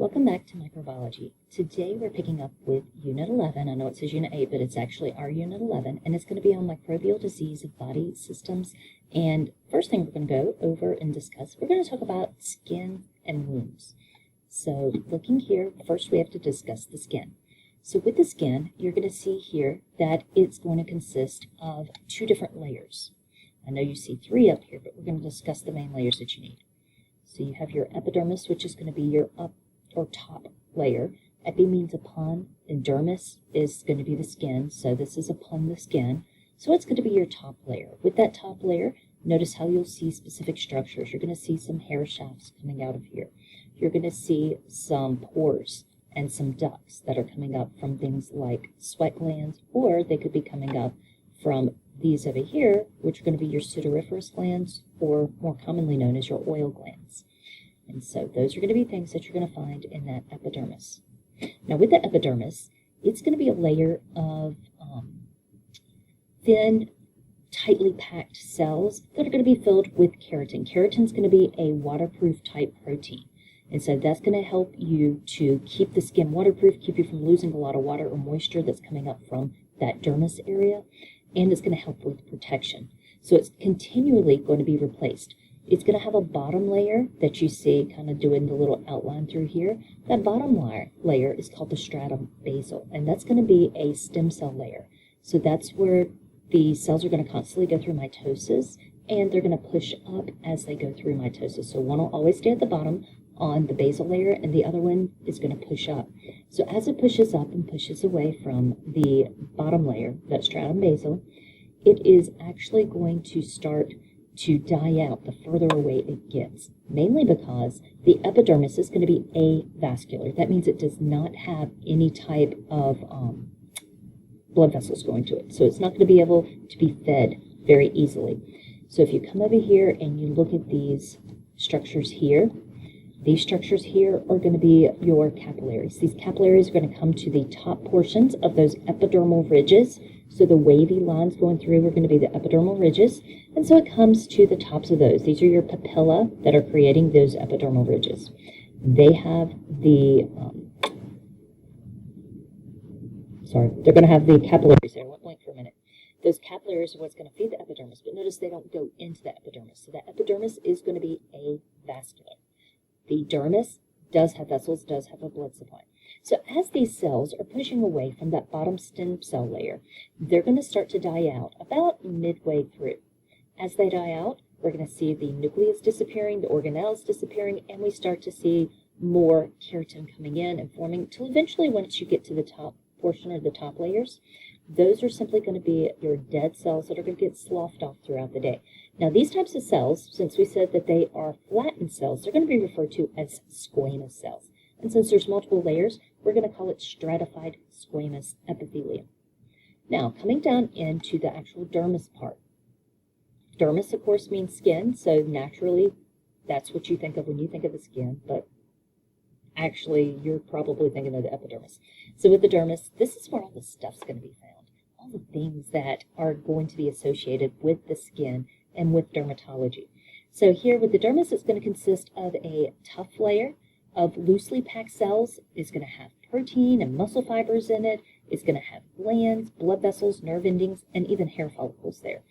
Welcome back to Microbiology. Today we're picking up with Unit 11. I know it says Unit 8, but it's actually our Unit 11, and it's going to be on microbial disease of body systems. And first thing we're going to go over and discuss, we're going to talk about skin and wounds. So looking here, first we have to discuss the skin. So with the skin, you're going to see here that it's going to consist of two different layers. I know you see three up here, but we're going to discuss the main layers that you need. So you have your epidermis, which is going to be your up or top layer. Epi means upon, and dermis is going to be the skin, so this is upon the skin. So it's going to be your top layer. With that top layer, notice how you'll see specific structures. You're going to see some hair shafts coming out of here. You're going to see some pores and some ducts that are coming up from things like sweat glands, or they could be coming up from these over here, which are going to be your sudoriferous glands, or more commonly known as your oil glands. And so those are going to be things that you're going to find in that epidermis. Now with the epidermis, it's going to be a layer of thin, tightly packed cells that are going to be filled with keratin. Keratin is going to be a waterproof type protein. And so that's going to help you to keep the skin waterproof, keep you from losing a lot of water or moisture that's coming up from that dermis area. And it's going to help with protection. So it's continually going to be replaced. It's going to have a bottom layer that you see kind of doing the little outline through here. That bottom layer is called the stratum basal, and that's going to be a stem cell layer. So that's where the cells are going to constantly go through mitosis, and they're going to push up as they go through mitosis. So one will always stay at the bottom on the basal layer, and the other one is going to push up. So as it pushes up and pushes away from the bottom layer, that stratum basal, it is actually going to start to die out the further away it gets, mainly because the epidermis is going to be avascular. That means it does not have any type of blood vessels going to it. So it's not going to be able to be fed very easily. So if you come over here and you look at these structures here, these structures here are going to be your capillaries. These capillaries are going to come to the top portions of those epidermal ridges. So the wavy lines going through are going to be the epidermal ridges. And so it comes to the tops of those. These are your papilla that are creating those epidermal ridges. They have the, they're going to have the capillaries there. I went blank for a minute. Those capillaries are what's going to feed the epidermis, but notice they don't go into the epidermis. So the epidermis is going to be avascular. The dermis does have vessels, does have a blood supply. So as these cells are pushing away from that bottom stem cell layer, they're going to start to die out about midway through. As they die out, we're going to see the nucleus disappearing, the organelles disappearing, and we start to see more keratin coming in and forming until eventually once you get to the top portion or the top layers, those are simply going to be your dead cells that are going to get sloughed off throughout the day. Now these types of cells, since we said that they are flattened cells, they're going to be referred to as squamous cells. And since there's multiple layers, we're going to call it stratified squamous epithelium. Now, coming down into the actual dermis part. Dermis, of course, means skin, so naturally that's what you think of when you think of the skin, but actually you're probably thinking of the epidermis. So with the dermis, this is where all the stuff's going to be found. All the things that are going to be associated with the skin and with dermatology. So here with the dermis, it's going to consist of a tough layer of loosely packed cells. It's going to have protein and muscle fibers in it. It's going to have glands, blood vessels, nerve endings, and even hair follicles there.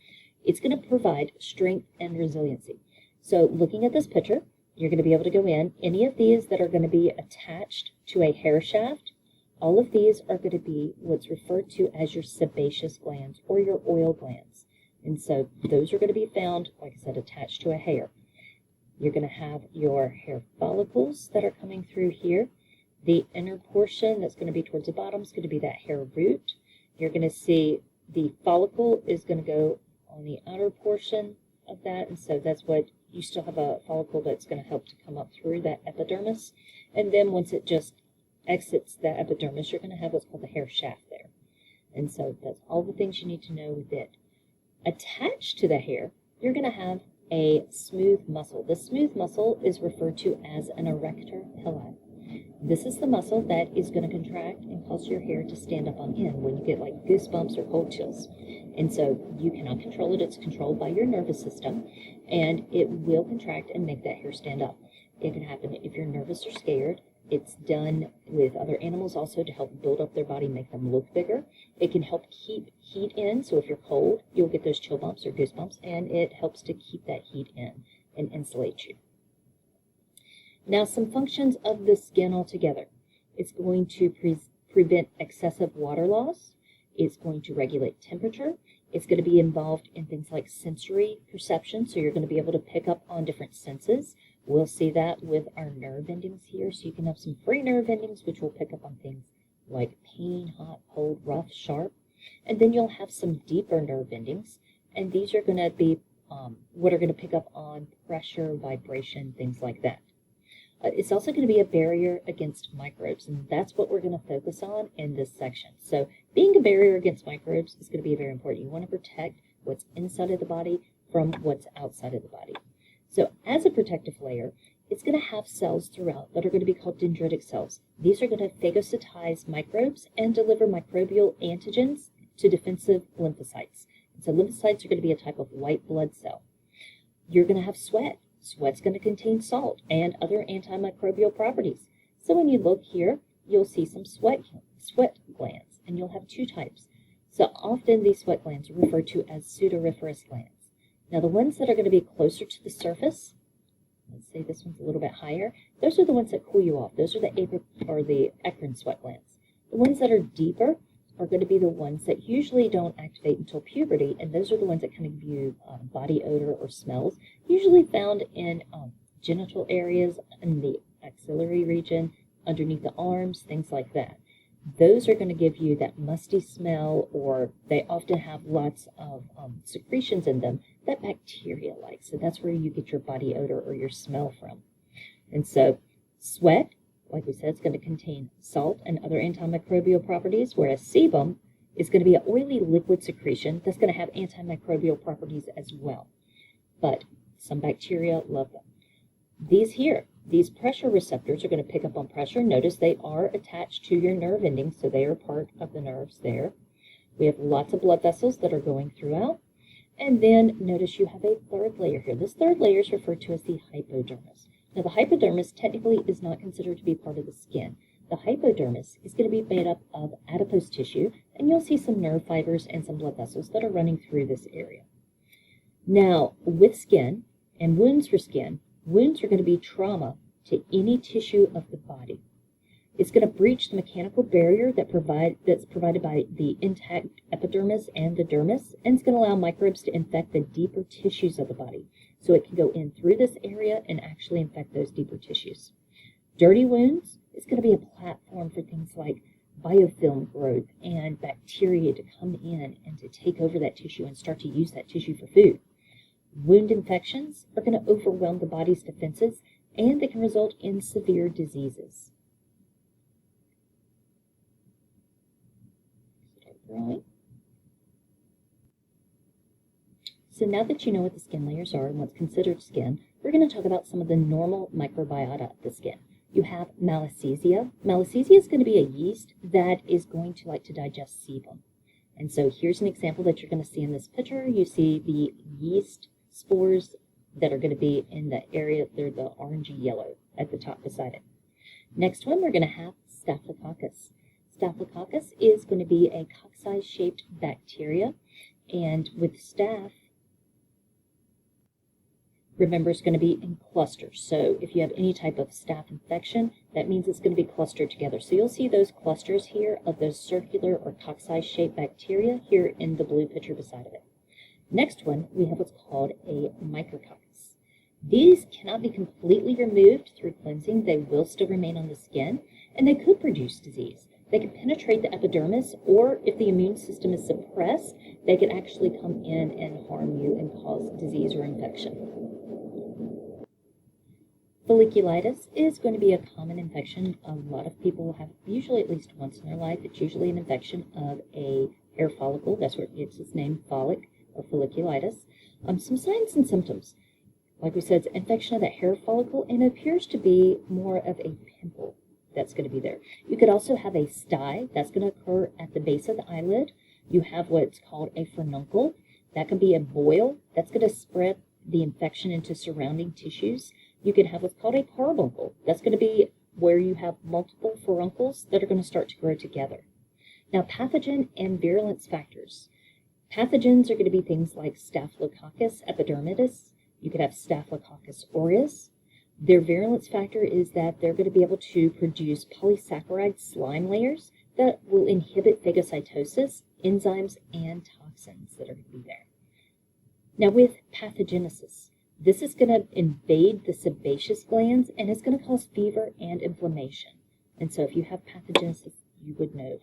It's going to provide strength and resiliency. So looking at this picture, you're going to be able to go in. Any of these that are going to be attached to a hair shaft, all of these are going to be what's referred to as your sebaceous glands or your oil glands. And so those are going to be found, like I said, attached to a hair. You're going to have your hair follicles that are coming through here. The inner portion that's going to be towards the bottom is going to be that hair root. You're going to see the follicle is going to go on the outer portion of that, and so that's what you still have a follicle that's going to help to come up through that epidermis. And then once it just exits the epidermis, you're going to have what's called the hair shaft there. And so that's all the things you need to know with it. Attached to the hair, you're going to have a smooth muscle. The smooth muscle is referred to as an erector pili. This is the muscle that is going to contract and cause your hair to stand up on end when you get like goosebumps or cold chills. And so you cannot control it. It's controlled by your nervous system, and it will contract and make that hair stand up. It can happen if you're nervous or scared. It's done with other animals also to help build up their body, make them look bigger. It can help keep heat in, so if you're cold, you'll get those chill bumps or goosebumps, and it helps to keep that heat in and insulate you. Now, some functions of the skin altogether. It's going to prevent excessive water loss. It's going to regulate temperature. It's going to be involved in things like sensory perception, so you're going to be able to pick up on different senses. We'll see that with our nerve endings here, so you can have some free nerve endings, which will pick up on things like pain, hot, cold, rough, sharp. And then you'll have some deeper nerve endings, and these are going to be what are going to pick up on pressure, vibration, things like that. It's also going to be a barrier against microbes, and that's what we're going to focus on in this section. So being a barrier against microbes is going to be very important. You want to protect what's inside of the body from what's outside of the body. So as a protective layer, it's going to have cells throughout that are going to be called dendritic cells. These are going to phagocytize microbes and deliver microbial antigens to defensive lymphocytes. So lymphocytes are going to be a type of white blood cell. You're going to have sweat. Sweat's going to contain salt and other antimicrobial properties. So when you look here, you'll see some sweat glands, and you'll have two types. So often these sweat glands are referred to as sudoriferous glands. Now the ones that are going to be closer to the surface, let's say this one's a little bit higher, those are the ones that cool you off. Those are the eccrine sweat glands. The ones that are deeper are going to be the ones that usually don't activate until puberty, and those are the ones that kind of give you body odor or smells, usually found in genital areas, in the axillary region, underneath the arms, things like that. Those are going to give you that musty smell, or they often have lots of secretions in them that bacteria like. So that's where you get your body odor or your smell from. And so sweat, like we said, it's going to contain salt and other antimicrobial properties, whereas sebum is going to be an oily liquid secretion that's going to have antimicrobial properties as well. But some bacteria love them. These pressure receptors are going to pick up on pressure. Notice they are attached to your nerve endings, so they are part of the nerves there. We have lots of blood vessels that are going throughout. And then notice you have a third layer here. This third layer is referred to as the hypodermis. Now, the hypodermis technically is not considered to be part of the skin. The hypodermis is going to be made up of adipose tissue, and you'll see some nerve fibers and some blood vessels that are running through this area. Now, with skin and wounds for skin, wounds are going to be trauma to any tissue of the body. It's going to breach the mechanical barrier that's provided by the intact epidermis and the dermis, and it's going to allow microbes to infect the deeper tissues of the body. So it can go in through this area and actually infect those deeper tissues. Dirty wounds is going to be a platform for things like biofilm growth and bacteria to come in and to take over that tissue and start to use that tissue for food. Wound infections are going to overwhelm the body's defenses, and they can result in severe diseases. Right. So now that you know what the skin layers are and what's considered skin, we're going to talk about some of the normal microbiota of the skin. You have Malassezia. Malassezia is going to be a yeast that is going to like to digest sebum. And so here's an example that you're going to see in this picture. You see the yeast spores that are going to be in the area, they're the orangey yellow at the top beside it. Next one, we're going to have Staphylococcus. Staphylococcus is going to be a cocci-shaped bacteria, and with staph, remember, it's going to be in clusters. So if you have any type of staph infection, that means it's going to be clustered together. So you'll see those clusters here of those circular or cocci-shaped bacteria here in the blue picture beside of it. Next one, we have what's called a micrococcus. These cannot be completely removed through cleansing. They will still remain on the skin, and they could produce disease. They can penetrate the epidermis, or if the immune system is suppressed, they can actually come in and harm you and cause disease or infection. Folliculitis is going to be a common infection a lot of people have, usually at least once in their life. It's usually an infection of a hair follicle. That's where it gets its name, folic, or folliculitis. Some signs and symptoms. Like we said, it's infection of that hair follicle, and it appears to be more of a pimple that's going to be there. You could also have a stye. That's going to occur at the base of the eyelid. You have what's called a furnuncle. That can be a boil. That's going to spread the infection into surrounding tissues. You can have what's called a carbuncle. That's going to be where you have multiple furuncles that are going to start to grow together. Now, pathogen and virulence factors. Pathogens are going to be things like Staphylococcus epidermidis. You could have Staphylococcus aureus. Their virulence factor is that they're going to be able to produce polysaccharide slime layers that will inhibit phagocytosis, enzymes, and toxins that are going to be there. Now, with pathogenesis, this is going to invade the sebaceous glands and it's going to cause fever and inflammation. And so if you have pathogenesis, you would know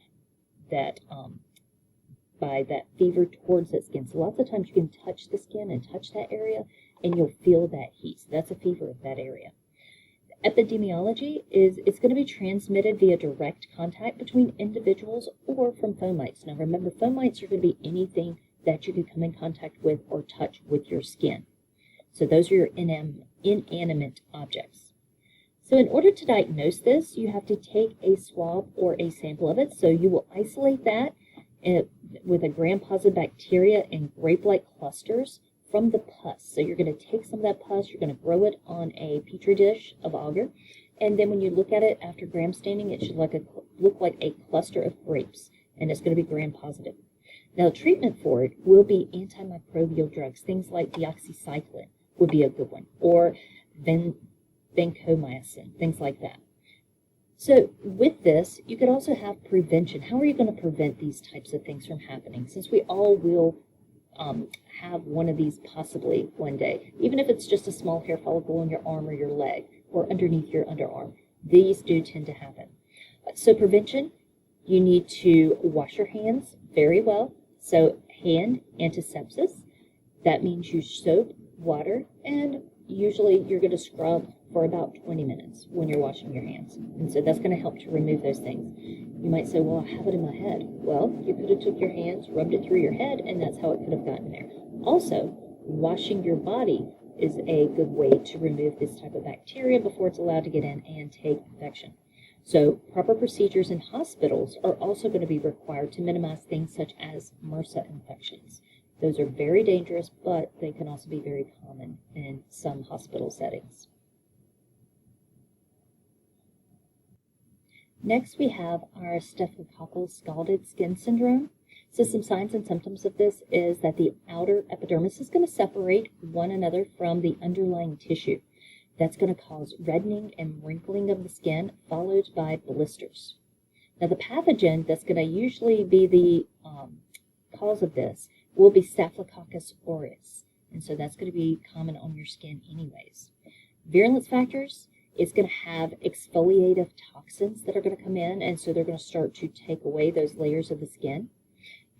that by that fever towards that skin. So lots of times you can touch the skin and touch that area and you'll feel that heat. So that's a fever of that area. Epidemiology is it's going to be transmitted via direct contact between individuals or from fomites. Now remember, fomites are going to be anything that you could come in contact with or touch with your skin. So those are your inanimate objects. So in order to diagnose this, you have to take a swab or a sample of it. So you will isolate that with a gram-positive bacteria in grape-like clusters from the pus. So you're going to take some of that pus, you're going to grow it on a petri dish of agar, and then when you look at it after gram staining, it should look like a cluster of grapes, and it's going to be gram-positive. Now, the treatment for it will be antimicrobial drugs. Things like deoxycycline would be a good one, or vancomycin, things like that. So with this, you could also have prevention. How are you going to prevent these types of things from happening? Since we all will have one of these possibly one day, even if it's just a small hair follicle on your arm or your leg or underneath your underarm. These do tend to happen. So prevention, you need to wash your hands very well. So hand antisepsis, that means use soap, water, and usually you're going to scrub for about 20 minutes when you're washing your hands. And so that's going to help to remove those things. You might say, well, I have it in my head. Well, you could have took your hands, rubbed it through your head, and that's how it could have gotten there. Also, washing your body is a good way to remove this type of bacteria before it's allowed to get in and take infection. So proper procedures in hospitals are also going to be required to minimize things such as MRSA infections. Those are very dangerous, but they can also be very common in some hospital settings. Next, we have our staphylococcal scalded skin syndrome. So some signs and symptoms of this is that the outer epidermis is going to separate one another from the underlying tissue. That's going to cause reddening and wrinkling of the skin, followed by blisters. Now, the pathogen that's going to usually be the cause of this will be Staphylococcus aureus. And so that's going to be common on your skin anyways. Virulence factors, it's going to have exfoliative toxins that are going to come in, and so they're going to start to take away those layers of the skin.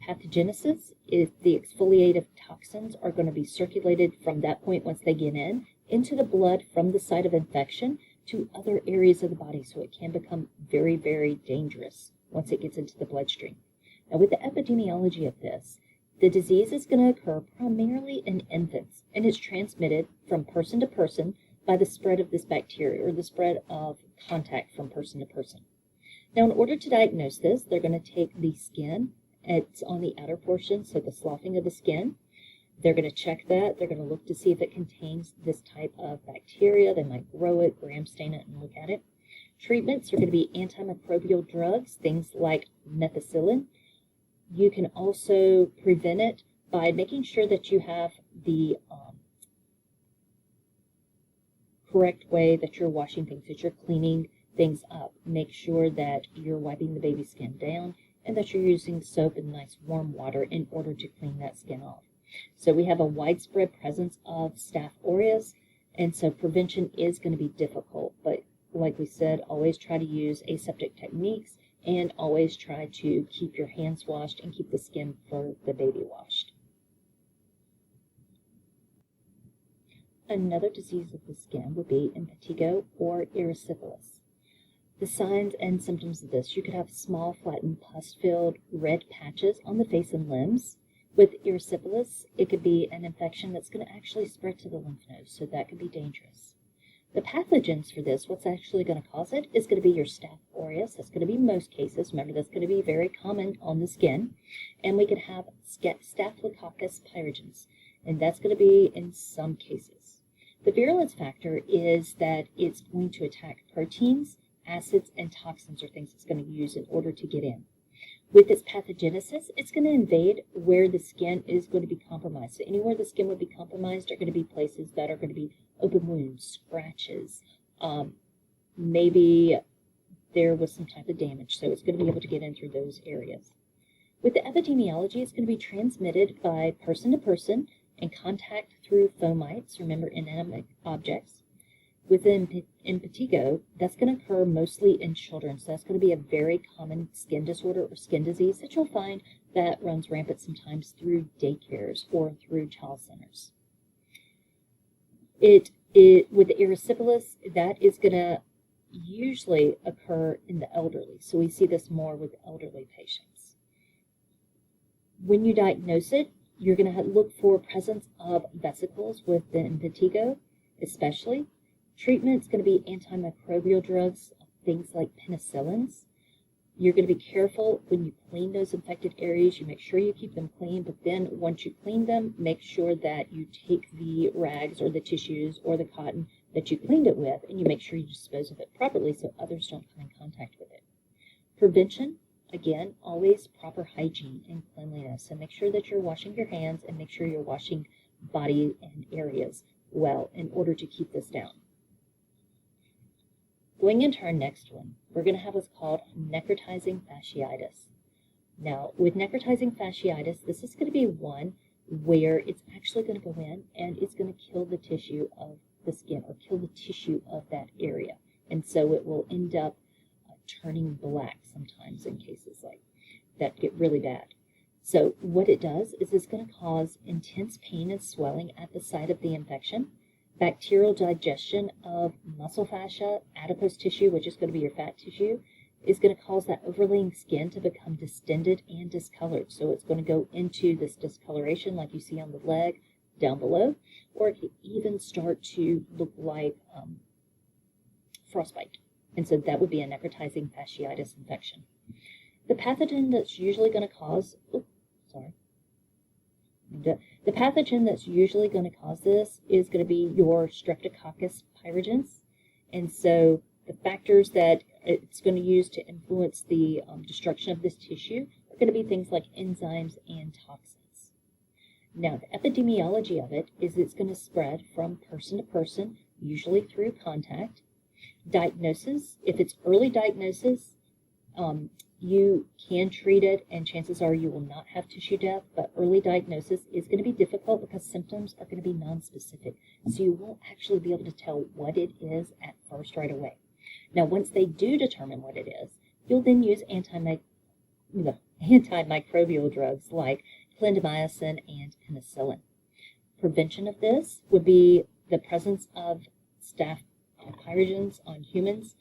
Pathogenesis is the exfoliative toxins are going to be circulated from that point once they get in into the blood from the site of infection to other areas of the body, so it can become very, very dangerous once it gets into the bloodstream. Now, with the epidemiology of this, the disease is going to occur primarily in infants, and it's transmitted from person to person by the spread of this bacteria, or the spread of contact from person to person. Now, in order to diagnose this, they're going to take the skin. It's on the outer portion, so the sloughing of the skin. They're going to check that. They're going to look to see if it contains this type of bacteria. They might grow it, gram stain it, and look at it. Treatments are going to be antimicrobial drugs, things like methicillin. You can also prevent it by making sure that you have the correct way that you're washing things, that you're cleaning things up. Make sure that you're wiping the baby skin down and that you're using soap and nice warm water in order to clean that skin off. So we have a widespread presence of Staph aureus, and so prevention is going to be difficult. But like we said, always try to use aseptic techniques and always try to keep your hands washed and keep the skin for the baby washed. Another disease of the skin would be impetigo or erysipelas. The signs and symptoms of this, you could have small, flattened, pus-filled red patches on the face and limbs. With erysipelas, it could be an infection that's going to actually spread to the lymph nodes, so that could be dangerous. The pathogens for this, what's actually going to cause it, is going to be your Staph aureus. That's going to be most cases. Remember, that's going to be very common on the skin. And we could have Staphylococcus pyogenes, and that's going to be in some cases. The virulence factor is that it's going to attack proteins, acids and toxins are things it's going to use in order to get in. With its pathogenesis, it's going to invade where the skin is going to be compromised. So anywhere the skin would be compromised are going to be places that are going to be open wounds, scratches, maybe there was some type of damage. So it's going to be able to get in through those areas. With the epidemiology, it's going to be transmitted by person to person and contact through fomites, remember inanimate objects. With impetigo, that's going to occur mostly in children. So that's going to be a very common skin disorder or skin disease that you'll find that runs rampant sometimes through daycares or through child centers. With the erysipelas, that is going to usually occur in the elderly. So we see this more with elderly patients. When you diagnose it, you're going to look for presence of vesicles with the impetigo, especially. Treatment is going to be antimicrobial drugs, things like penicillins. You're going to be careful when you clean those infected areas. You make sure you keep them clean, but then once you clean them, make sure that you take the rags or the tissues or the cotton that you cleaned it with, and you make sure you dispose of it properly so others don't come in contact with it. Prevention, again, always proper hygiene and cleanliness. So make sure that you're washing your hands and make sure you're washing body and areas well in order to keep this down. Going into our next one, we're going to have what's called necrotizing fasciitis. Now, with necrotizing fasciitis, this is going to be one where it's actually going to go in and it's going to kill the tissue of the skin or kill the tissue of that area. And so it will end up turning black sometimes in cases like that get really bad. So what it does is it's going to cause intense pain and swelling at the site of the infection, bacterial digestion of muscle fascia, adipose tissue, which is going to be your fat tissue, is going to cause that overlaying skin to become distended and discolored. So it's going to go into this discoloration like you see on the leg down below, or it could even start to look like frostbite. And so that would be a necrotizing fasciitis infection. The pathogen that's usually going to cause, the pathogen that's usually going to cause this is going to be your Streptococcus pyogenes. And so the factors that it's going to use to influence the destruction of this tissue are going to be things like enzymes and toxins. Now, the epidemiology of it is it's going to spread from person to person, usually through contact. Diagnosis, if it's early diagnosis, you can treat it and chances are you will not have tissue death, but early diagnosis is going to be difficult because symptoms are going to be nonspecific. So you won't actually be able to tell what it is at first right away. Now, once they do determine what it is, you'll then use antimicrobial drugs like clindamycin and penicillin. Prevention of this would be the presence of staph pyrogens on humans.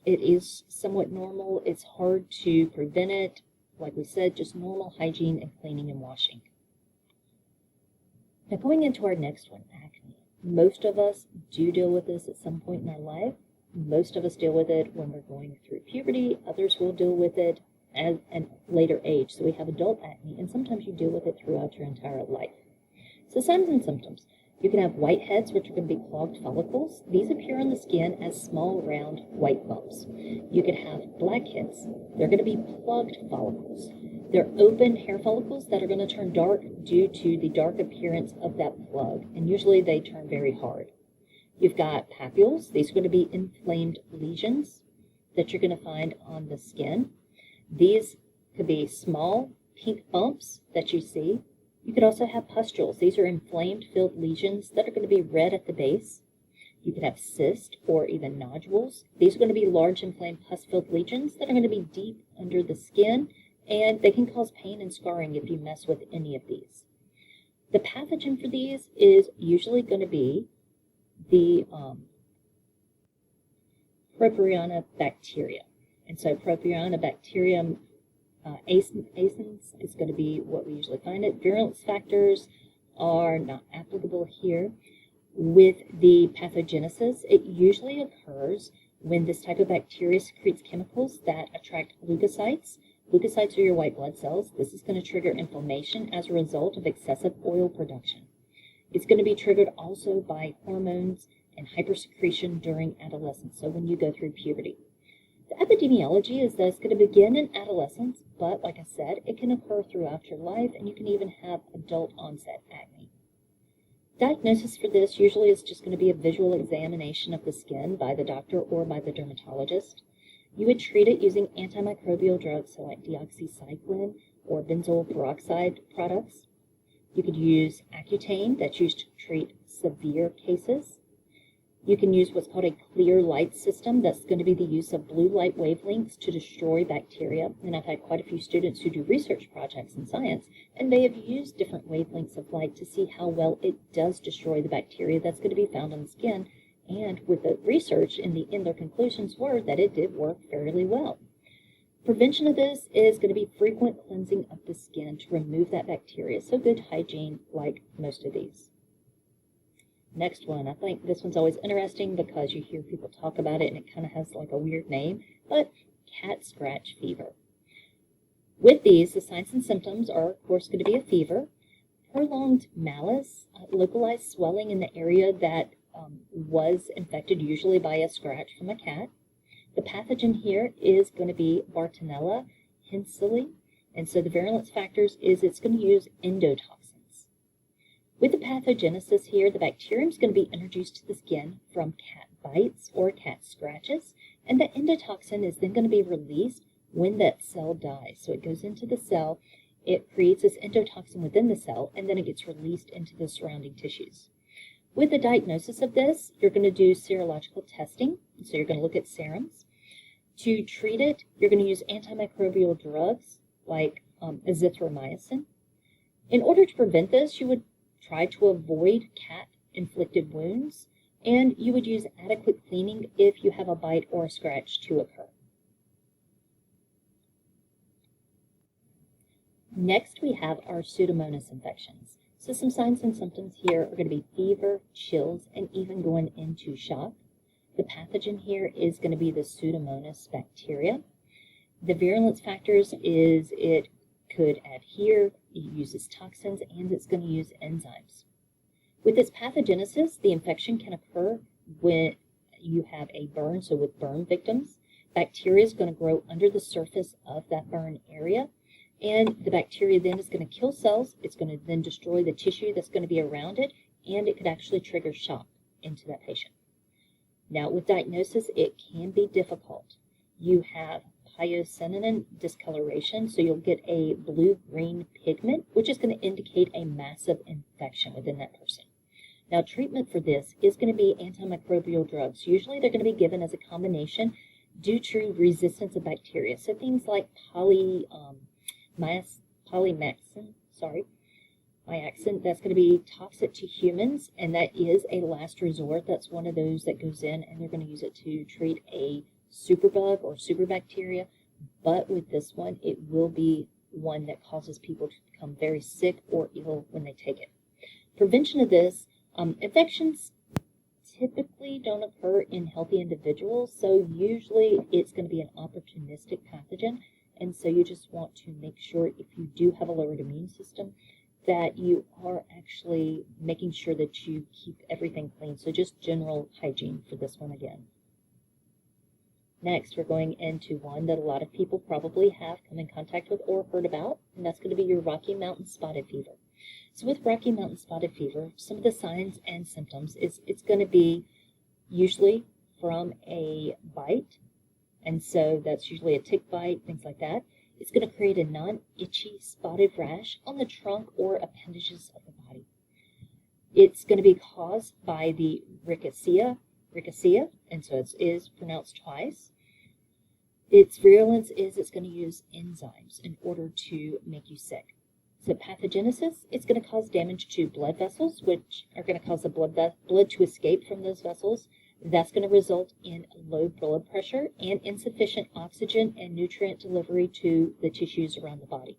It is somewhat normal. It's hard to prevent it. Like we said, just normal hygiene and cleaning and washing. Now going into our next one, acne. Most of us do deal with this at some point in our life. Most of us deal with it when we're going through puberty. Others will deal with it at a later age. So we have adult acne, and sometimes you deal with it throughout your entire life. So signs and symptoms. You can have whiteheads, which are going to be clogged follicles. These appear on the skin as small, round, white bumps. You can have blackheads. They're going to be plugged follicles. They're open hair follicles that are going to turn dark due to the dark appearance of that plug, and usually they turn very hard. You've got papules. These are going to be inflamed lesions that you're going to find on the skin. These could be small pink bumps that you see. You could also have pustules. These are inflamed, filled lesions that are going to be red at the base. You could have cysts or even nodules. These are going to be large, inflamed, pus-filled lesions that are going to be deep under the skin, and they can cause pain and scarring if you mess with any of these. The pathogen for these is usually going to be the Propionibacteria bacteria. And so Propionibacterium acins is going to be what we usually find it. Virulence factors are not applicable here. With the pathogenesis, it usually occurs when this type of bacteria secretes chemicals that attract leukocytes. Leukocytes are your white blood cells. This is going to trigger inflammation as a result of excessive oil production. It's going to be triggered also by hormones and hypersecretion during adolescence, so when you go through puberty. The epidemiology is that it's going to begin in adolescence, but like I said, it can occur throughout your life, and you can even have adult onset acne. Diagnosis for this usually is just going to be a visual examination of the skin by the doctor or by the dermatologist. You would treat it using antimicrobial drugs, so like deoxycycline or benzoyl peroxide products. You could use Accutane, that's used to treat severe cases. You can use what's called a clear light system. That's going to be the use of blue light wavelengths to destroy bacteria. And I've had quite a few students who do research projects in science, and they have used different wavelengths of light to see how well it does destroy the bacteria that's going to be found on the skin. And with the research, in the end, their conclusions were that it did work fairly well. Prevention of this is going to be frequent cleansing of the skin to remove that bacteria. So good hygiene, like most of these. Next one, I think this one's always interesting because you hear people talk about it and it kind of has like a weird name, but cat scratch fever. With these, the signs and symptoms are, of course, going to be a fever, prolonged malaise, localized swelling in the area that was infected, usually by a scratch from a cat. The pathogen here is going to be Bartonella henselae, and so the virulence factors is it's going to use endotoxins. With the pathogenesis here, the bacterium is going to be introduced to the skin from cat bites or cat scratches, and the endotoxin is then going to be released when that cell dies. So it goes into the cell, it creates this endotoxin within the cell, and then it gets released into the surrounding tissues. With the diagnosis of this, you're going to do serological testing, so you're going to look at serums. To treat it, you're going to use antimicrobial drugs like azithromycin. In order to prevent this, you would try to avoid cat-inflicted wounds, and you would use adequate cleaning if you have a bite or a scratch to occur. Next, we have our Pseudomonas infections. So some signs and symptoms here are going to be fever, chills, and even going into shock. The pathogen here is going to be the Pseudomonas bacteria. The virulence factors is it could adhere, it uses toxins, and it's going to use enzymes. With its pathogenesis, the infection can occur when you have a burn, so with burn victims. Bacteria is going to grow under the surface of that burn area, and the bacteria then is going to kill cells. It's going to then destroy the tissue that's going to be around it, and it could actually trigger shock into that patient. Now, with diagnosis, it can be difficult. You have pyocenin discoloration, so you'll get a blue-green pigment, which is going to indicate a massive infection within that person. Now, treatment for this is going to be antimicrobial drugs. Usually they're going to be given as a combination due to resistance of bacteria. So things like polymyxin, that's going to be toxic to humans, and that is a last resort. That's one of those that goes in, and they're going to use it to treat a superbug or superbacteria, but with this one, it will be one that causes people to become very sick or ill when they take it. Prevention of this, infections typically don't occur in healthy individuals, so usually it's going to be an opportunistic pathogen, and so you just want to make sure if you do have a lowered immune system that you are actually making sure that you keep everything clean. So just general hygiene for this one again. Next, we're going into one that a lot of people probably have come in contact with or heard about, and that's going to be your Rocky Mountain spotted fever. So with Rocky Mountain spotted fever, some of the signs and symptoms is it's going to be usually from a bite, and so that's usually a tick bite, things like that. It's going to create a non-itchy spotted rash on the trunk or appendages of the body. It's going to be caused by the rickettsia, and so it is pronounced twice. Its virulence is it's going to use enzymes in order to make you sick. So pathogenesis, it's going to cause damage to blood vessels, which are going to cause the blood to escape from those vessels. That's going to result in low blood pressure and insufficient oxygen and nutrient delivery to the tissues around the body.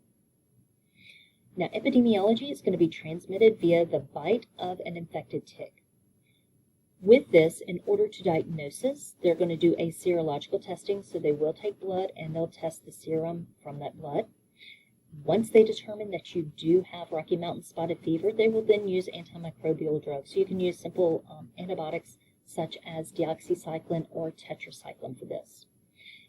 Now, epidemiology is going to be transmitted via the bite of an infected tick. With this, in order to diagnosis, they're going to do a serological testing, so they will take blood and they'll test the serum from that blood. Once they determine that you do have Rocky Mountain spotted fever, they will then use antimicrobial drugs. So you can use simple antibiotics such as deoxycycline or tetracycline for this.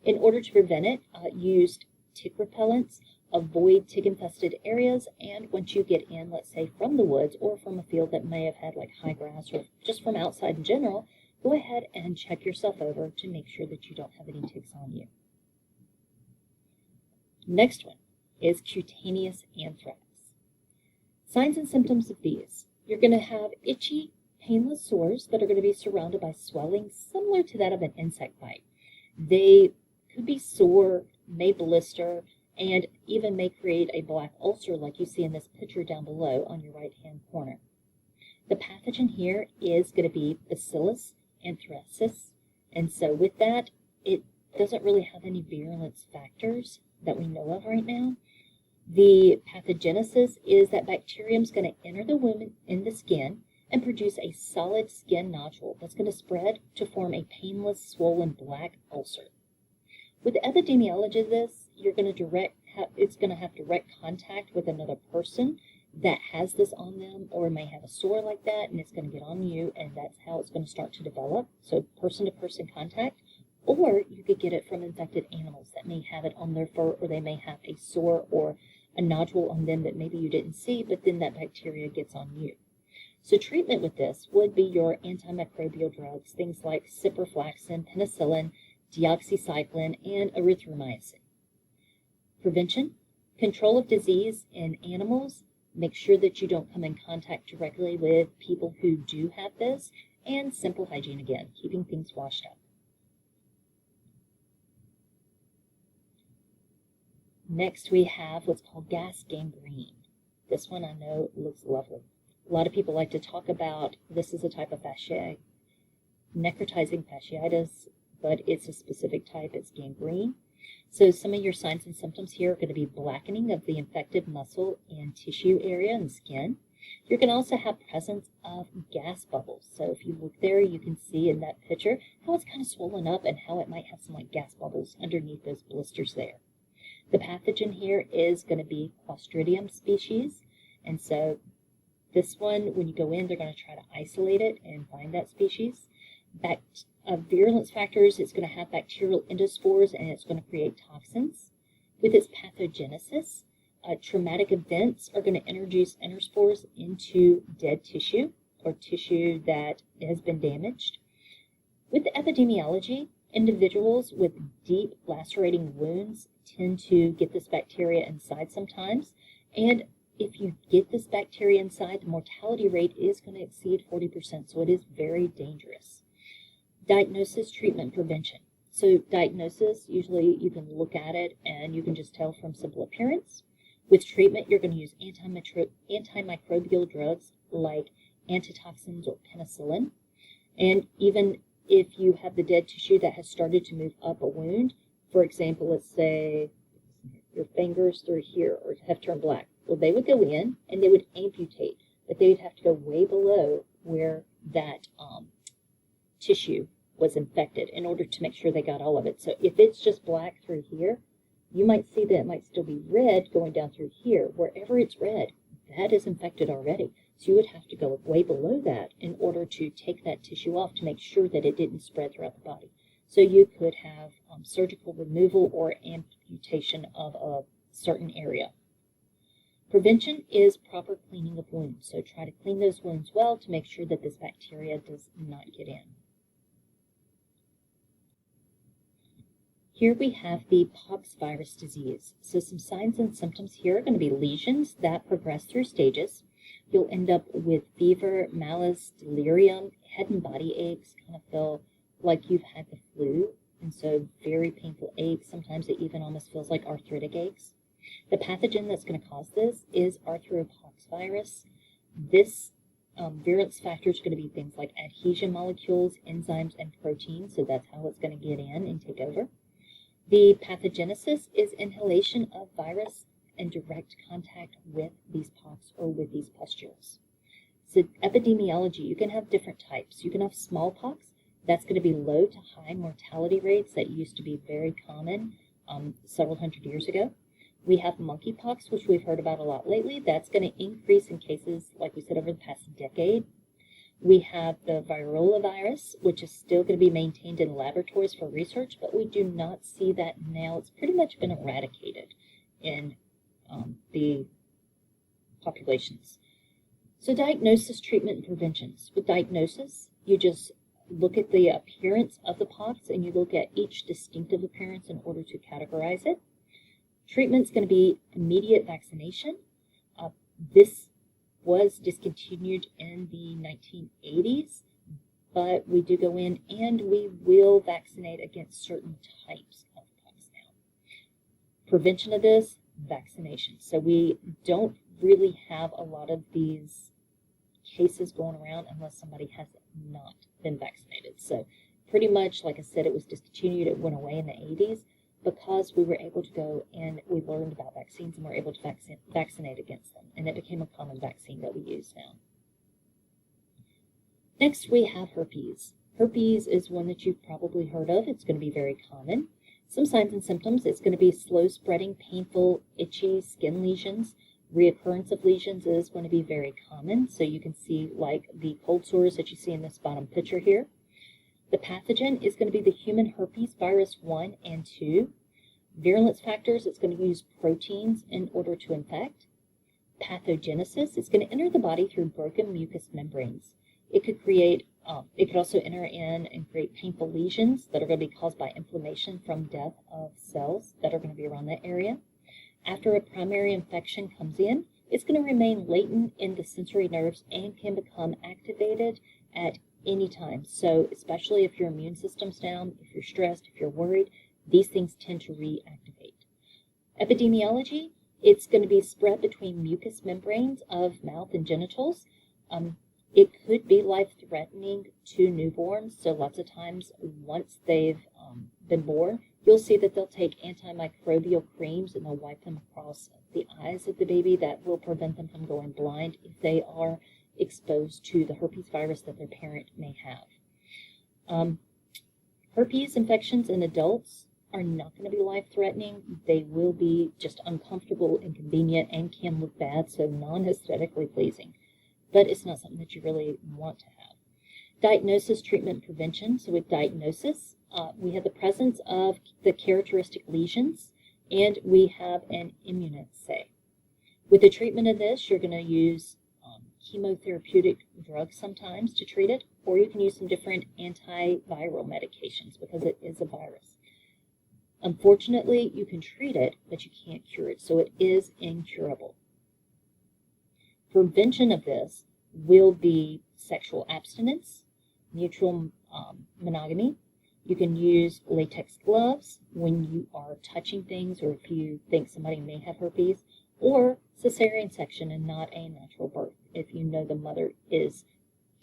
In order to prevent it, use tick repellents, avoid tick-infested areas, and once you get in, let's say from the woods or from a field that may have had like high grass or just from outside in general, go ahead and check yourself over to make sure that you don't have any ticks on you. Next one is cutaneous anthrax. Signs and symptoms of these. You're going to have itchy, painless sores that are going to be surrounded by swelling similar to that of an insect bite. They could be sore, may blister, and even may create a black ulcer like you see in this picture down below on your right-hand corner. The pathogen here is going to be Bacillus anthracis, and so with that, it doesn't really have any virulence factors that we know of right now. The pathogenesis is that bacterium is going to enter the wound in the skin and produce a solid skin nodule that's going to spread to form a painless, swollen black ulcer. With the epidemiology of this, it's going to have direct contact with another person that has this on them, or may have a sore like that, and it's going to get on you, and that's how it's going to start to develop. So person-to-person contact, or you could get it from infected animals that may have it on their fur, or they may have a sore or a nodule on them that maybe you didn't see, but then that bacteria gets on you. So treatment with this would be your antimicrobial drugs, things like ciprofloxacin, penicillin, deoxycycline, and erythromycin. Prevention, control of disease in animals. Make sure that you don't come in contact directly with people who do have this, and simple hygiene again, keeping things washed up. Next, we have what's called gas gangrene. This one I know looks lovely. A lot of people like to talk about this is a type of fasciitis, necrotizing fasciitis, but it's a specific type. It's gangrene. So some of your signs and symptoms here are going to be blackening of the infected muscle and tissue area and skin. You're going to also have presence of gas bubbles. So if you look there, you can see in that picture how it's kind of swollen up and how it might have some like gas bubbles underneath those blisters there. The pathogen here is going to be Clostridium species, and so this one, when you go in, they're going to try to isolate it and find that species. Virulence factors, it's going to have bacterial endospores, and it's going to create toxins. With its pathogenesis, traumatic events are going to introduce endospores into dead tissue or tissue that has been damaged. With the epidemiology, individuals with deep lacerating wounds tend to get this bacteria inside sometimes, and if you get this bacteria inside, the mortality rate is going to exceed 40%, so it is very dangerous. Diagnosis, treatment, prevention. So diagnosis, usually you can look at it and you can just tell from simple appearance. With treatment, you're going to use antimicrobial drugs like antitoxins or penicillin. And even if you have the dead tissue that has started to move up a wound, for example, let's say your fingers through here or have turned black, well, they would go in and they would amputate, but they would have to go way below where that tissue was infected in order to make sure they got all of it. So if it's just black through here, you might see that it might still be red going down through here. Wherever it's red, that is infected already. So you would have to go way below that in order to take that tissue off to make sure that it didn't spread throughout the body. So you could have surgical removal or amputation of a certain area. Prevention is proper cleaning of wounds. So try to clean those wounds well to make sure that this bacteria does not get in. Here we have the pox virus disease. So some signs and symptoms here are going to be lesions that progress through stages. You'll end up with fever, malaise, delirium, head and body aches, kind of feel like you've had the flu, and so very painful aches. Sometimes it even almost feels like arthritic aches. The pathogen that's going to cause this is arthropox virus. This virulence factor is going to be things like adhesion molecules, enzymes, and proteins, so that's how it's going to get in and take over. The pathogenesis is inhalation of virus and direct contact with these pox or with these pustules. So epidemiology, you can have different types. You can have smallpox. That's going to be low to high mortality rates that used to be very common several hundred years ago. We have monkeypox, which we've heard about a lot lately. That's going to increase in cases, like we said, over the past decade. We have the variola virus, which is still going to be maintained in laboratories for research, but we do not see that now. It's pretty much been eradicated in the populations. So diagnosis, treatment, and preventions. With diagnosis, you just look at the appearance of the pox and you look at each distinctive appearance in order to categorize it. Treatment's going to be immediate vaccination. This was discontinued in the 1980s, but we do go in and we will vaccinate against certain types of pox now. Prevention of this, vaccination. So we don't really have a lot of these cases going around unless somebody has not been vaccinated. So pretty much, like I said, it was discontinued. It went away in the 80s because we were able to go and we learned about vaccines and were able to vaccinate against them. And it became a common vaccine that we use now. Next, we have herpes. Herpes is one that you've probably heard of. It's going to be very common. Some signs and symptoms, it's going to be slow spreading, painful, itchy skin lesions. Reoccurrence of lesions is going to be very common. So you can see like the cold sores that you see in this bottom picture here. The pathogen is going to be the human herpes virus 1 and 2. Virulence factors, it's going to use proteins in order to infect. Pathogenesis, it's going to enter the body through broken mucous membranes. It could also enter in and create painful lesions that are going to be caused by inflammation from death of cells that are going to be around that area. After a primary infection comes in, it's going to remain latent in the sensory nerves and can become activated at any time. So especially if your immune system's down, if you're stressed, if you're worried, these things tend to reactivate. Epidemiology, it's going to be spread between mucous membranes of mouth and genitals. It could be life-threatening to newborns. So lots of times once they've been born, you'll see that they'll take antimicrobial creams and they'll wipe them across the eyes of the baby. That will prevent them from going blind if they are exposed to the herpes virus that their parent may have. Herpes infections in adults are not going to be life-threatening. They will be just uncomfortable, inconvenient, and can look bad, so non-aesthetically pleasing. But it's not something that you really want to have. Diagnosis, treatment, prevention. So with diagnosis, we have the presence of the characteristic lesions, and we have an immunoassay. With the treatment of this, you're going to use chemotherapeutic drugs sometimes to treat it, or you can use some different antiviral medications because it is a virus. Unfortunately, you can treat it, but you can't cure it, so it is incurable. Prevention of this will be sexual abstinence, mutual monogamy. You can use latex gloves when you are touching things or if you think somebody may have herpes, or cesarean section and not a natural birth if you know the mother is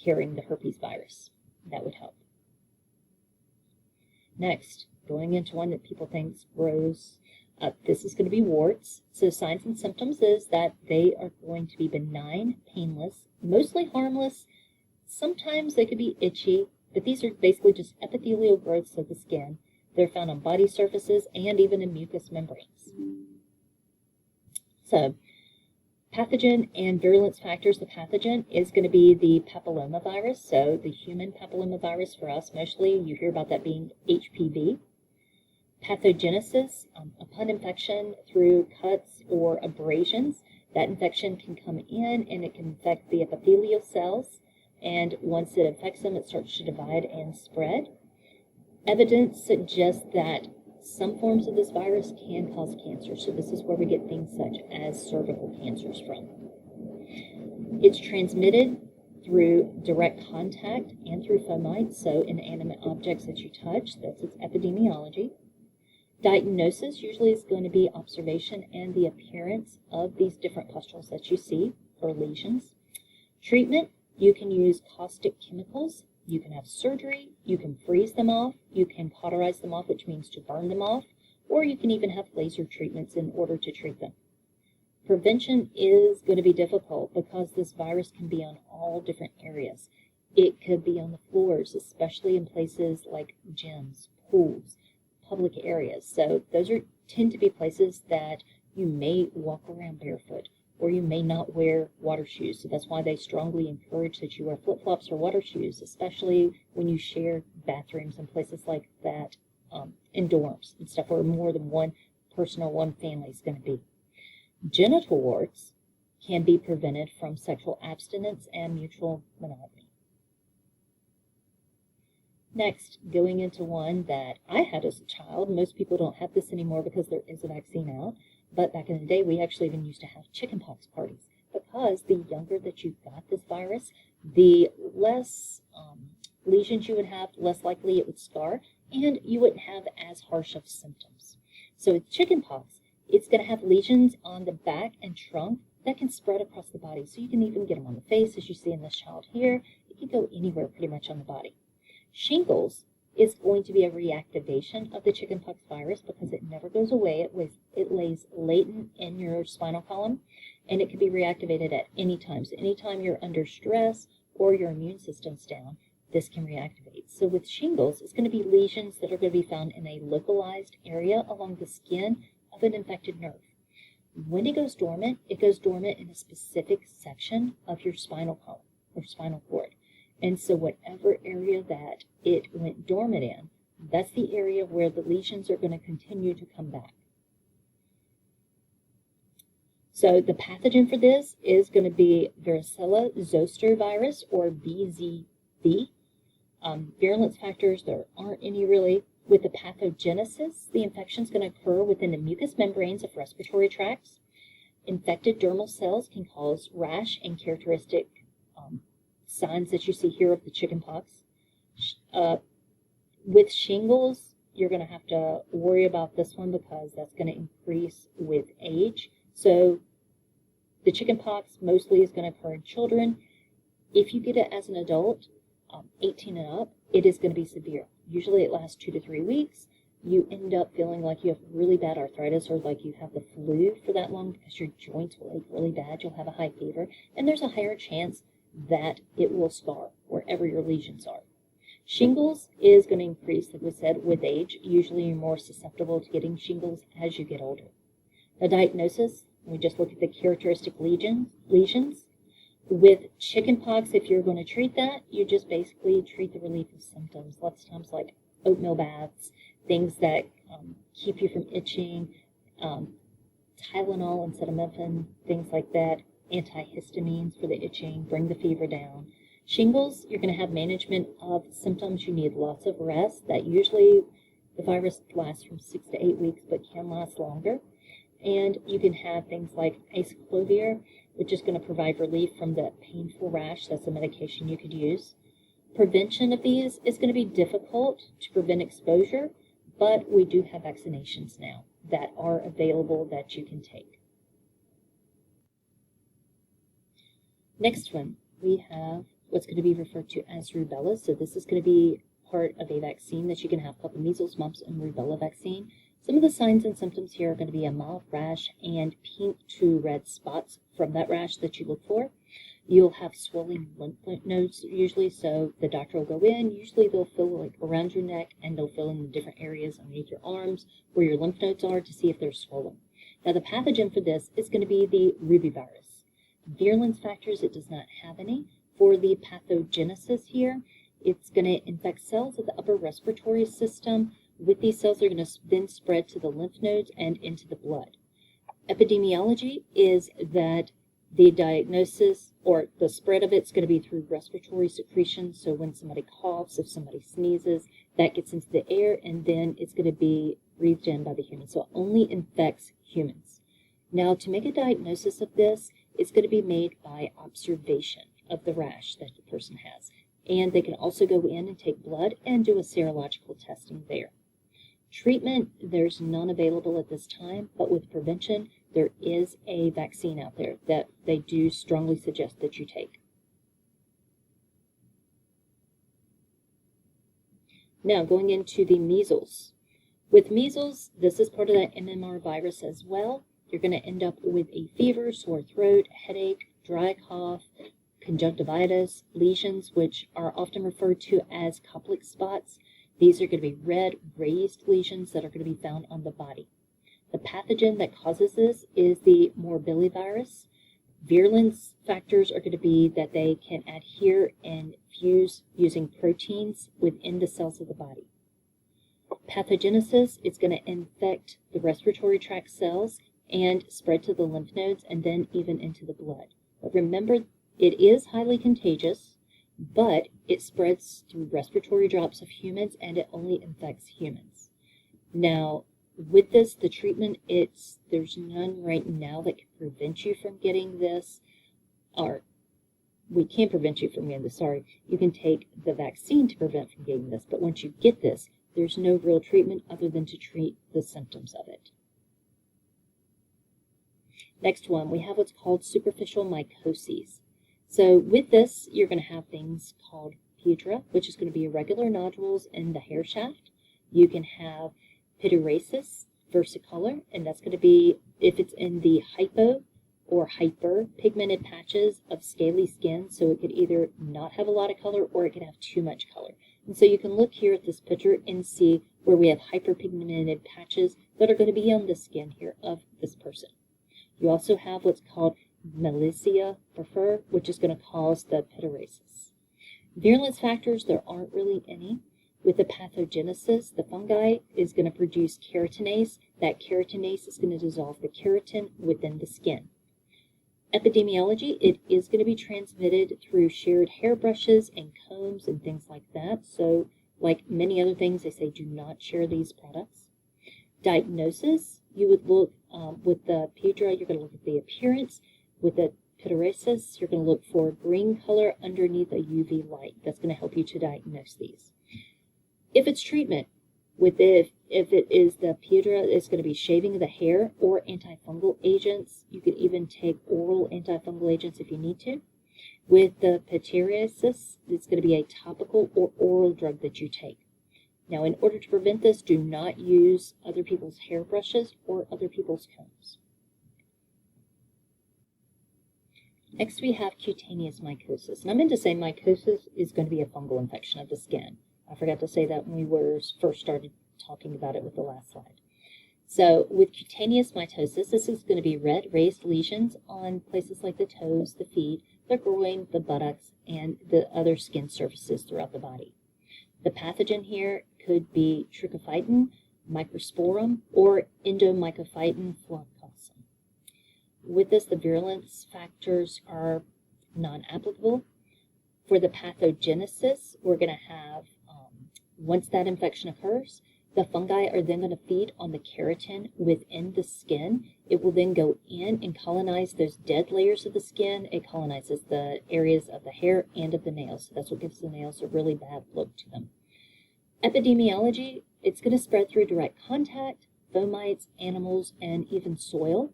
carrying the herpes virus. That would help. Next, going into one that people think is gross. This is going to be warts. So signs and symptoms is that they are going to be benign, painless, mostly harmless. Sometimes they could be itchy, but these are basically just epithelial growths of the skin. They're found on body surfaces and even in mucous membranes. So, pathogen and virulence factors. The pathogen is going to be the papillomavirus. So the human papillomavirus for us, mostly you hear about that being HPV. Pathogenesis, upon infection through cuts or abrasions, that infection can come in and it can infect the epithelial cells. And once it infects them, it starts to divide and spread. Evidence suggests that some forms of this virus can cause cancer. So this is where we get things such as cervical cancers from. It's transmitted through direct contact and through fomites, so inanimate objects that you touch. That's its epidemiology. Diagnosis usually is going to be observation and the appearance of these different pustules that you see, or lesions. Treatment, you can use caustic chemicals, you can have surgery, you can freeze them off, you can cauterize them off, which means to burn them off, or you can even have laser treatments in order to treat them. Prevention is going to be difficult because this virus can be on all different areas. It could be on the floors, especially in places like gyms, pools, public areas. So those tend to be places that you may walk around barefoot, or you may not wear water shoes. So that's why they strongly encourage that you wear flip-flops or water shoes, especially when you share bathrooms and places like that, in dorms and stuff where more than one person or one family is going to be. Genital warts can be prevented from sexual abstinence and mutual monogamy. Next, going into one that I had as a child. Most people don't have this anymore because there is a vaccine out, but back in the day we actually even used to have chickenpox parties, because the younger that you got this virus, the less lesions you would have, less likely it would scar, and you wouldn't have as harsh of symptoms. So with chickenpox, it's going to have lesions on the back and trunk that can spread across the body. So you can even get them on the face, as you see in this child here. It can go anywhere pretty much on the body. Shingles is going to be a reactivation of the chickenpox virus because it never goes away. It lays latent in your spinal column, and it can be reactivated at any time. So anytime you're under stress or your immune system's down, this can reactivate. So with shingles, it's going to be lesions that are going to be found in a localized area along the skin of an infected nerve. When it goes dormant in a specific section of your spinal column or spinal cord. And so whatever area that it went dormant in, that's the area where the lesions are going to continue to come back. So the pathogen for this is going to be varicella zoster virus, or VZV. Virulence factors, there aren't any really. With the pathogenesis, the infection is going to occur within the mucous membranes of respiratory tracts. Infected dermal cells can cause rash and characteristic signs that you see here of the chickenpox. With shingles, you're going to have to worry about this one because that's going to increase with age. So the chickenpox mostly is going to occur in children. If you get it as an adult, 18 and up, it is going to be severe. Usually it lasts 2 to 3 weeks. You end up feeling like you have really bad arthritis or like you have the flu for that long because your joints will ache really bad. You'll have a high fever, and there's a higher chance that it will scar wherever your lesions are. Shingles is going to increase, like we said, with age. Usually you're more susceptible to getting shingles as you get older. The diagnosis, we just look at the characteristic lesions. With chickenpox, if you're going to treat that, you just basically treat the relief of symptoms. Lots of times like oatmeal baths, things that keep you from itching, Tylenol and acetaminophen, things like that, antihistamines for the itching, bring the fever down. Shingles, you're going to have management of symptoms. You need lots of rest. That usually the virus lasts from 6 to 8 weeks, but can last longer. And you can have things like acyclovir, which is going to provide relief from the painful rash. That's a medication you could use. Prevention of these is going to be difficult to prevent exposure, but we do have vaccinations now that are available that you can take. Next one, we have what's going to be referred to as rubella. So this is going to be part of a vaccine that you can have called the measles, mumps, and rubella vaccine. Some of the signs and symptoms here are going to be a mild rash and pink to red spots from that rash that you look for. You'll have swelling lymph nodes usually, so the doctor will go in. Usually they'll feel like around your neck, and they'll fill in the different areas underneath your arms where your lymph nodes are to see if they're swollen. Now the pathogen for this is going to be the rubivirus. Virulence factors, it does not have any. For the pathogenesis here, it's going to infect cells of the upper respiratory system. With these cells, they're going to then spread to the lymph nodes and into the blood. Epidemiology is that the diagnosis or the spread of it's going to be through respiratory secretion. So when somebody coughs, if somebody sneezes, that gets into the air, and then it's going to be breathed in by the human. So it only infects humans. Now, to make a diagnosis of this, it's going to be made by observation of the rash that the person has. And they can also go in and take blood and do a serological testing there. Treatment, there's none available at this time, but with prevention, there is a vaccine out there that they do strongly suggest that you take. Now, going into the measles. With measles, this is part of that MMR virus as well. You're going to end up with a fever, sore throat, headache, dry cough, conjunctivitis, lesions, which are often referred to as Koplik spots. These are going to be red, raised lesions that are going to be found on the body. The pathogen that causes this is the morbillivirus. Virulence factors are going to be that they can adhere and fuse using proteins within the cells of the body. Pathogenesis, it's going to infect the respiratory tract cells and spread to the lymph nodes and then even into the blood. But remember, it is highly contagious, but it spreads through respiratory drops of humans and it only infects humans. Now, with this, the treatment, there's none right now that can prevent you from getting this, or we can prevent you from getting this, sorry. You can take the vaccine to prevent from getting this, but once you get this, there's no real treatment other than to treat the symptoms of it. Next one, we have what's called superficial mycoses. So with this, you're going to have things called Epidermis, which is going to be irregular nodules in the hair shaft. You can have Epidermis versicolor, and that's going to be if it's in the hypo or hyper pigmented patches of scaly skin, so it could either not have a lot of color or it could have too much color. And so you can look here at this picture and see where we have hyperpigmented patches that are going to be on the skin here of this person. You also have what's called Malacia fur, which is going to cause the Epidermis. Virulence factors, there aren't really any. With the pathogenesis, the fungi is going to produce keratinase. That keratinase is going to dissolve the keratin within the skin. Epidemiology, it is going to be transmitted through shared hairbrushes and combs and things like that. So, like many other things, they say do not share these products. Diagnosis, you would look with the Epidermis, you're going to look at the appearance. With the Epidermis, you're going to look for green color underneath a UV light. That's going to help you to diagnose these. If it's treatment, if it is the Epidermis, it's going to be shaving of the hair or antifungal agents. You could even take oral antifungal agents if you need to. With the Epidermis, it's going to be a topical or oral drug that you take. Now, in order to prevent this, do not use other people's hairbrushes or other people's combs. Next, we have cutaneous mycosis. And I meant to say mycosis is going to be a fungal infection of the skin. I forgot to say that when we first started talking about it with the last slide. So with cutaneous mitosis, this is going to be red raised lesions on places like the toes, the feet, the groin, the buttocks, and the other skin surfaces throughout the body. The pathogen here could be trichophyton, microsporum, or endomycophyton flaccosum. With this, the virulence factors are non-applicable. For the pathogenesis, we're going to have, once that infection occurs, the fungi are then going to feed on the keratin within the skin. It will then go in and colonize those dead layers of the skin. It colonizes the areas of the hair and of the nails. So that's what gives the nails a really bad look to them. Epidemiology, it's going to spread through direct contact, fomites, animals, and even soil.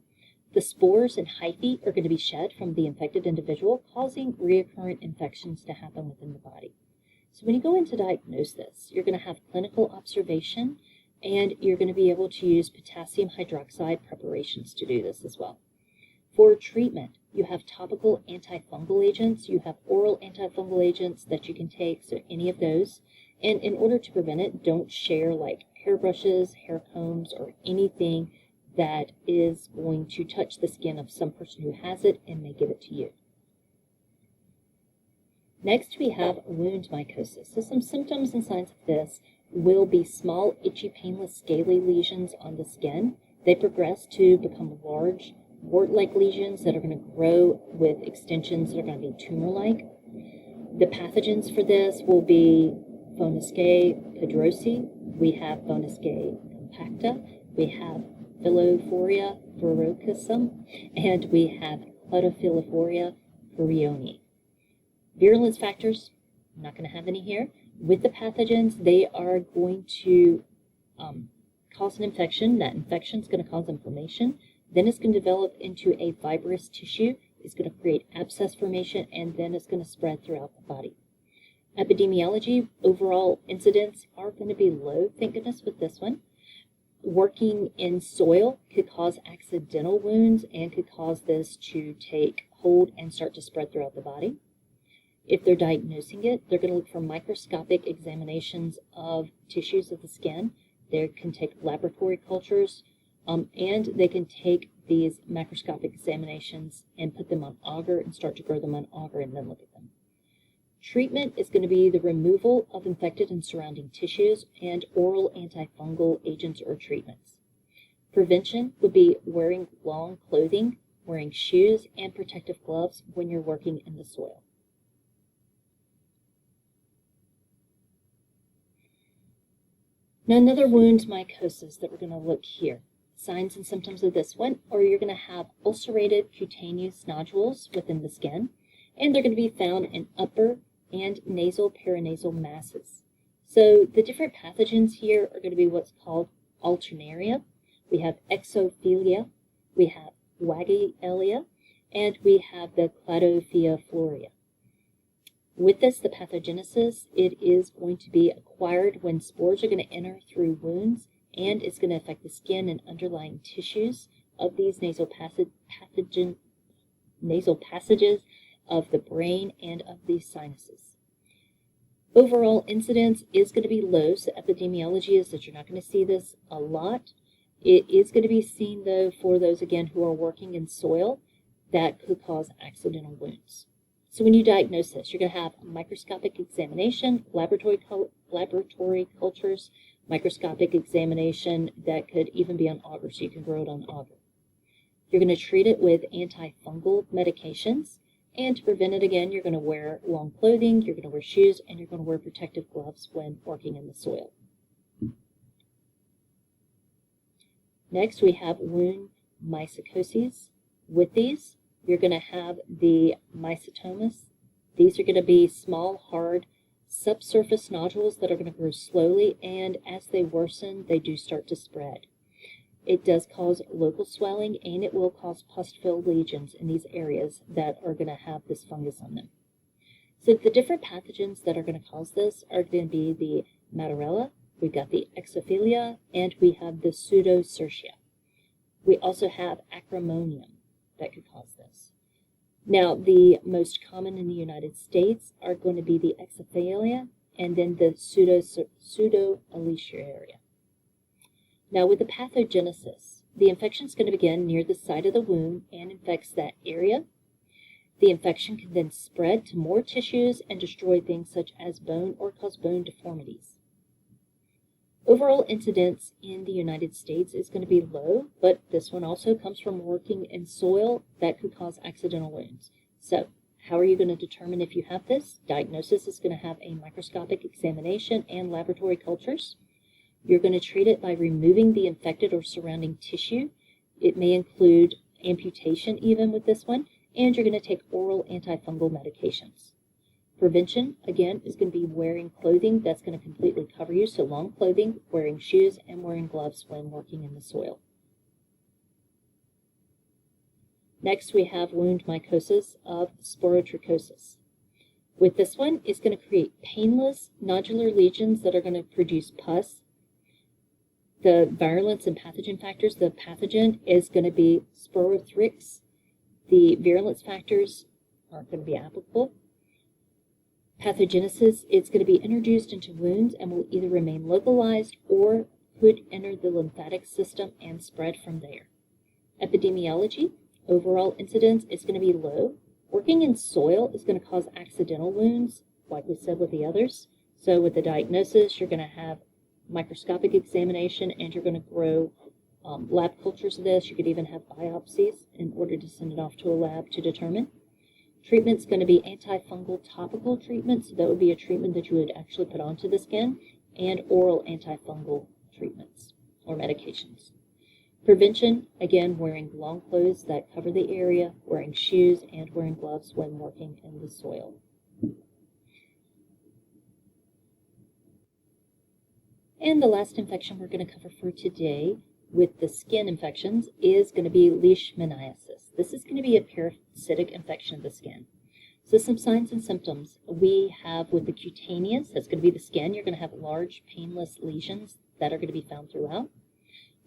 The spores and hyphae are going to be shed from the infected individual, causing recurrent infections to happen within the body. So when you go in to diagnose this, you're going to have clinical observation, and you're going to be able to use potassium hydroxide preparations to do this as well. For treatment, you have topical antifungal agents, you have oral antifungal agents that you can take, so any of those. And in order to prevent it, don't share like hairbrushes, hair combs, or anything that is going to touch the skin of some person who has it and may give it to you. Next, we have wound mycosis. So some symptoms and signs of this will be small, itchy, painless, scaly lesions on the skin. They progress to become large, wart-like lesions that are going to grow with extensions that are going to be tumor-like. The pathogens for this will be Phoniscae pedrosi, we have Phoniscae compacta, we have Phyllophora verrucosum, and we have Cladophyllophora perioni. Virulence factors, I'm not going to have any here. With the pathogens, they are going to cause an infection. That infection is going to cause inflammation. Then it's going to develop into a fibrous tissue. It's going to create abscess formation, and then it's going to spread throughout the body. Epidemiology, overall incidents are going to be low, thank goodness, with this one. Working in soil could cause accidental wounds and could cause this to take hold and start to spread throughout the body. If they're diagnosing it, they're going to look for microscopic examinations of tissues of the skin. They can take laboratory cultures and they can take these macroscopic examinations and put them on agar and start to grow them on agar and then look at them. Treatment is going to be the removal of infected and surrounding tissues and oral antifungal agents or treatments. Prevention would be wearing long clothing, wearing shoes, and protective gloves when you're working in the soil. Now, another wound mycosis that we're going to look here. Signs and symptoms of this one are you're going to have ulcerated cutaneous nodules within the skin, and they're going to be found in upper and nasal paranasal masses. So the different pathogens here are going to be what's called alternaria. We have exophilia, we have Wagelia, and we have the Cladophila florea. With this, the pathogenesis, it is going to be acquired when spores are going to enter through wounds, and it's going to affect the skin and underlying tissues of these nasal passages of the brain and of the sinuses. Overall incidence is going to be low, so epidemiology is that you're not going to see this a lot. It is going to be seen, though, for those, again, who are working in soil that could cause accidental wounds. So when you diagnose this, you're going to have a microscopic examination, laboratory cultures, microscopic examination that could even be on agar, so you can grow it on agar. You're going to treat it with antifungal medications, and to prevent it, again, you're going to wear long clothing, you're going to wear shoes, and you're going to wear protective gloves when working in the soil. Next, we have wound mycoses. With these, you're going to have the mycotomas. These are going to be small, hard, subsurface nodules that are going to grow slowly, and as they worsen, they do start to spread. It does cause local swelling, and it will cause pus-filled lesions in these areas that are going to have this fungus on them. So the different pathogens that are going to cause this are going to be the Matarella, we've got the Exophilia, and we have the Pseudocercia. We also have Acremonium that could cause this. Now, the most common in the United States are going to be the Exophilia and then the Pseudo-Aliciaria. Now, with the pathogenesis, the infection is going to begin near the site of the wound and infects that area. The infection can then spread to more tissues and destroy things such as bone or cause bone deformities. Overall incidence in the United States is going to be low, but this one also comes from working in soil that could cause accidental wounds. So, how are you going to determine if you have this? Diagnosis is going to have a microscopic examination and laboratory cultures. You're going to treat it by removing the infected or surrounding tissue. It may include amputation even with this one, and you're going to take oral antifungal medications. Prevention, again, is going to be wearing clothing that's going to completely cover you, so long clothing, wearing shoes, and wearing gloves when working in the soil. Next, we have wound mycosis of sporotrichosis. With this one, it's going to create painless nodular lesions that are going to produce pus. The virulence and pathogen factors, the pathogen is going to be Sporothrix. The virulence factors aren't going to be applicable. Pathogenesis, it's going to be introduced into wounds and will either remain localized or could enter the lymphatic system and spread from there. Epidemiology, overall incidence is going to be low. Working in soil is going to cause accidental wounds, like we said with the others. So with the diagnosis, you're going to have microscopic examination, and you're going to grow lab cultures of this. You could even have biopsies in order to send it off to a lab to determine. Treatment's going to be antifungal topical treatment, so that would be a treatment that you would actually put onto the skin, and oral antifungal treatments or medications. Prevention, again, wearing long clothes that cover the area, wearing shoes, and wearing gloves when working in the soil. And the last infection we're going to cover for today with the skin infections is going to be leishmaniasis. This is going to be a parasitic infection of the skin. So some signs and symptoms we have with the cutaneous, that's going to be the skin. You're going to have large painless lesions that are going to be found throughout.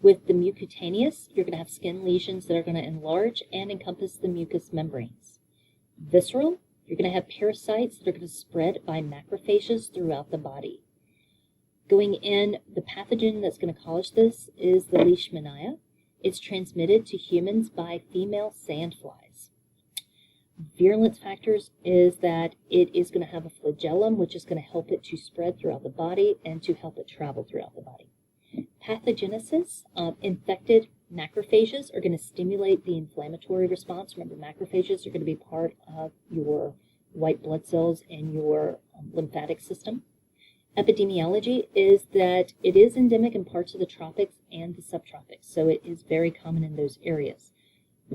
With the mucocutaneous, you're going to have skin lesions that are going to enlarge and encompass the mucous membranes. Visceral, you're going to have parasites that are going to spread by macrophages throughout the body. Going in, the pathogen that's going to cause this is the leishmania, It's transmitted to humans by female sandflies. Virulence factors is that it is going to have a flagellum, which is going to help it to spread throughout the body and to help it travel throughout the body. Pathogenesis, infected macrophages are going to stimulate the inflammatory response. Remember, macrophages are going to be part of your white blood cells and your lymphatic system. Epidemiology is that it is endemic in parts of the tropics and the subtropics, so it is very common in those areas.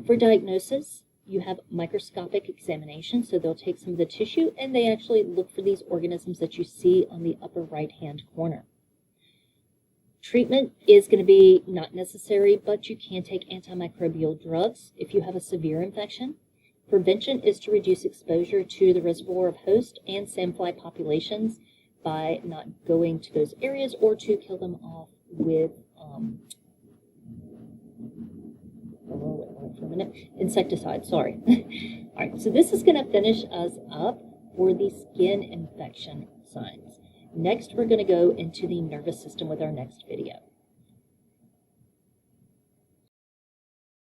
For diagnosis, you have microscopic examination, so they'll take some of the tissue and they actually look for these organisms that you see on the upper right-hand corner. Treatment is going to be not necessary, but you can take antimicrobial drugs if you have a severe infection. Prevention is to reduce exposure to the reservoir of host and sandfly populations by not going to those areas or to kill them off with insecticide, sorry. All right, so this is going to finish us up for the skin infection signs. Next, we're going to go into the nervous system with our next video.